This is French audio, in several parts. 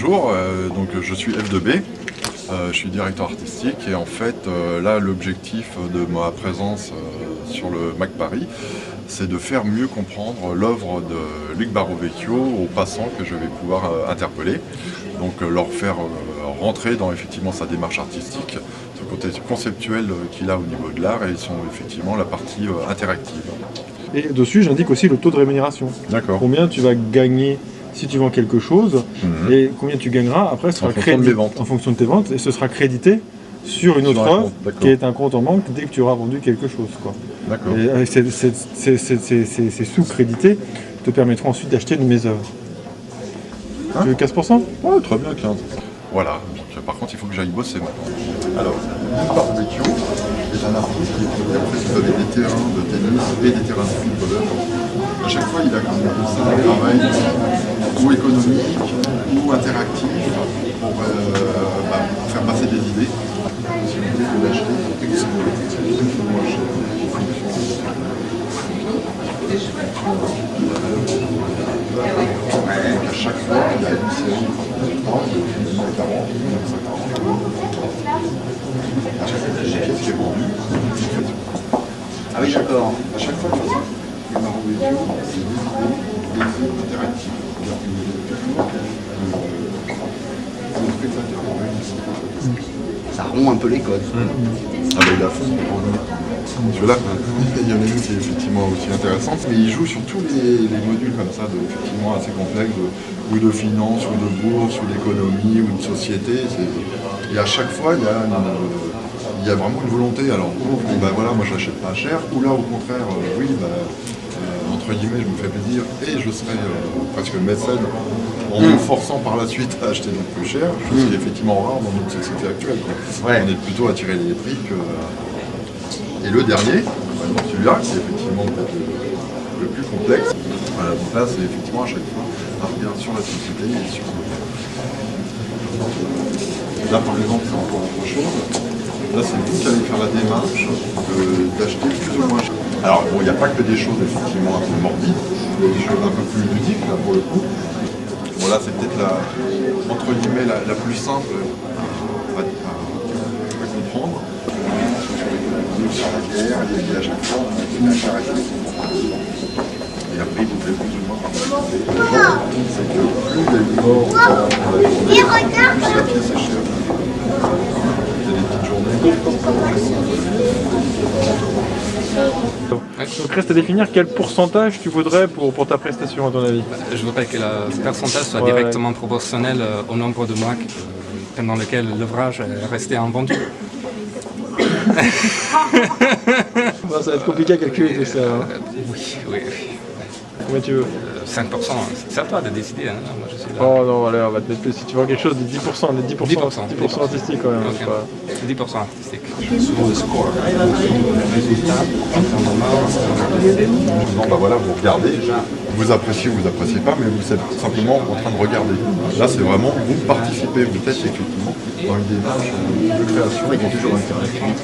bonjour, donc je suis F2B, je suis directeur artistique et en fait là l'objectif de ma présence sur le MAC Paris, c'est de faire mieux comprendre l'œuvre de Luc Barovecchio aux passants que je vais pouvoir interpeller, donc leur faire rentrer dans effectivement sa démarche artistique, ce côté conceptuel qu'il a au niveau de l'art, et ils sont effectivement la partie interactive. Et dessus j'indique aussi le taux de rémunération. D'accord. Combien tu vas gagner si tu vends quelque chose, et combien tu gagneras après, ce sera en fonction de tes ventes, et ce sera crédité sur une autre œuvre qui est un compte en banque dès que tu auras vendu quelque chose. D'accord. Et avec ces sous-crédités te permettront ensuite d'acheter de mes œuvres. Tu veux 15%? Ouais, très bien, 15. Voilà, donc, par contre il faut que j'aille bosser maintenant. Alors, Luc Barovecchio est un artiste qui fait des terrains de tennis et des terrains de football. À chaque fois, il a comme ça un travail ou économique ou interactif pour faire passer des idées. Si vous voulez de l'acheter, c'est moins cher. Donc à chaque fois, il y a une série de 40, à chaque fois, il y a une pièce qui est vendue. Ah oui, d'accord. À chaque fois, il fait ça. C'est des idées interactives. Ça rompt un peu les codes. Ah bah il a fond. Celui-là, il y en a une qui est effectivement aussi intéressante, mais il joue sur tous les modules comme ça, effectivement assez complexes, ou de finance, ou de bourse, ou d'économie, ou de société. Et à chaque fois, il y a vraiment une volonté. Alors, voilà, moi je l'achète pas cher, ou là au contraire, oui, entre guillemets, je me fais plaisir, et je serai presque mécène en me forçant par la suite à acheter donc plus cher, chose qui est effectivement rare dans notre société actuelle. Ouais. On est plutôt à tirer les prix que... Et le dernier, celui-là, qui est effectivement peut-être le plus complexe. Voilà, donc là, c'est effectivement à chaque fois un regard sur la société et sur... Là, par exemple, c'est encore autre chose. Là, c'est vous qui allez faire la démarche d'acheter plus ou moins cher. Alors, bon, il n'y a pas que des choses effectivement un peu morbides, mais des choses un peu plus ludiques, là, pour le coup. Bon, là, c'est peut-être entre guillemets, la plus simple à comprendre. Sur la guerre, et à chaque fois, on a une interactive. Et après, il vous fait plus ou moins participer. C'est que plus il y a eu mort dans la journée, plus la pièce est chère. Il y a des petites journées. Donc reste à définir quel pourcentage tu voudrais pour ta prestation à ton avis. Je voudrais que le pourcentage soit directement proportionnel au nombre de mois pendant lequel l'ouvrage est resté invendu. Bon, ça va être compliqué à calculer tout ça. Oui. Combien tu veux? 5%, c'est à toi de décider. Hein. Moi, je suis là. Oh non, allez, on va te mettre plus. Si tu veux quelque chose de 10%, on est 10% artistique quand même. Okay. 10% artistique. Souvent le score, le résultat, bon, voilà, vous regardez, vous appréciez ou vous appréciez pas, mais vous êtes simplement en train de regarder. Là, c'est vraiment, vous participez, vous êtes effectivement dans une démarche de création.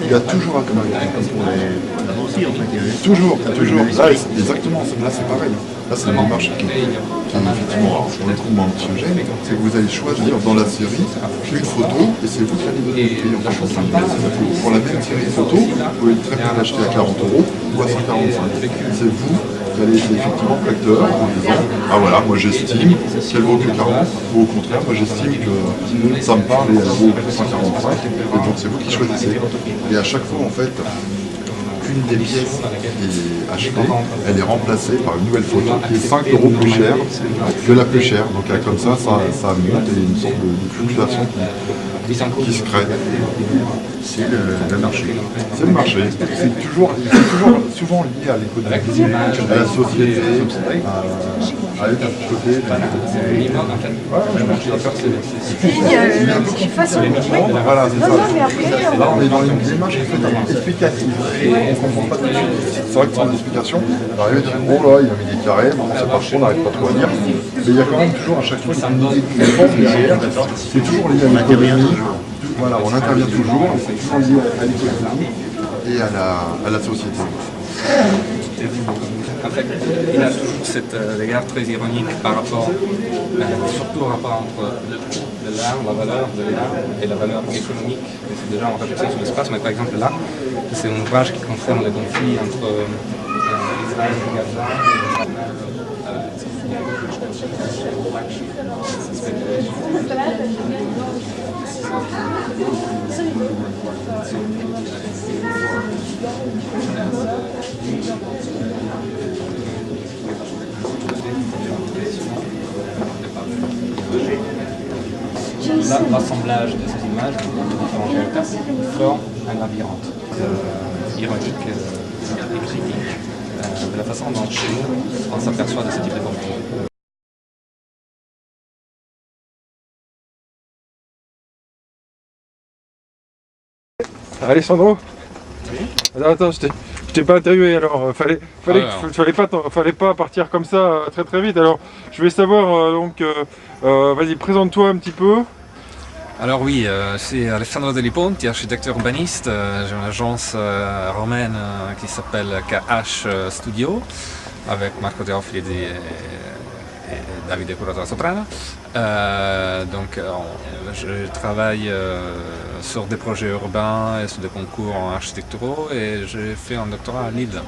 Il y a toujours un comme pour les aussi, en fait. Toujours. Là, exactement, là, c'est pareil. Là, c'est une démarche qui est effectivement, on le trouve un petit sujet, c'est que vous allez choisir dans la série une photo, et c'est vous qui allez donner le prix en fonction de la photo. Pour la même série photo, vous pouvez très bien l'acheter à 40 € ou à 145. C'est vous qui allez être effectivement acteur en disant, ah voilà, moi j'estime qu'elle vaut que 40, ou au contraire, moi j'estime que ça me parle et elle vaut 145, et donc c'est vous qui choisissez. Et à chaque fois, en fait, une des pièces qui est achetée, elle est remplacée par une nouvelle photo qui est 5 € plus chère que la plus chère. Donc comme ça monte et une sorte de fluctuation qui se crée. C'est le marché. C'est le marché. C'est toujours souvent lié à l'économie, à la société, avec un petit côté. Voilà, c'est ça. Là, on est dans une démarche explicative. On ne comprend pas tout de suite. C'est vrai que sans explication, on arrive à dire, oh là, il a mis des carrés, bon, c'est pas trop, on n'arrive pas trop à dire. Mais il y a quand même toujours à chaque fois une idée qui est derrière. C'est toujours lié à l'économie. Voilà, on intervient toujours, et c'est toujours lié à l'économie et à la société. En fait, il a toujours cet regard très ironique par rapport, surtout au rapport entre le coût de l'art, la valeur de l'art et la valeur économique. C'est déjà en réflexion sur l'espace, mais par exemple là, c'est un ouvrage qui concerne le conflit entre Israël et Gaza. L'assemblage de ces images de différents caractères forme un labyrinthe ironique et critique de la façon dont on s'aperçoit de ce type de conflit. Alessandro, attends, je t'ai pas interviewé, alors fallait pas partir comme ça très vite. Alors je vais savoir vas-y, présente-toi un petit peu. Alors oui, c'est Alessandro Deli Ponti, architecte urbaniste. J'ai une agence romaine qui s'appelle KH Studio avec Marco Teofili et Davide Curato Soprano. Je travaille sur des projets urbains et sur des concours architecturaux et j'ai fait un doctorat à Lille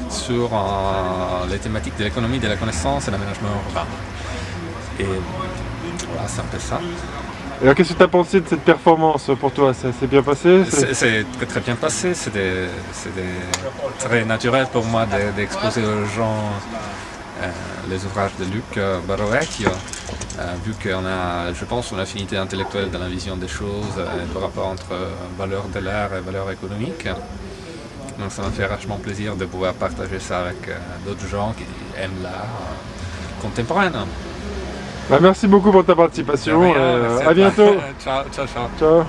sur les thématiques de l'économie de la connaissance et l'aménagement urbain. Et voilà, c'est un peu ça. Alors qu'est-ce que tu as pensé de cette performance pour toi? Ça s'est bien passé? C'est très bien passé, c'était très naturel pour moi d'exposer aux gens les ouvrages de Luc Barovecchio, vu qu'on a, je pense, une affinité intellectuelle dans la vision des choses, le rapport entre valeur de l'art et valeur économique. Donc ça m'a fait vachement plaisir de pouvoir partager ça avec d'autres gens qui aiment l'art contemporain. Bah, merci beaucoup pour ta participation. À bientôt. Ciao. Ciao.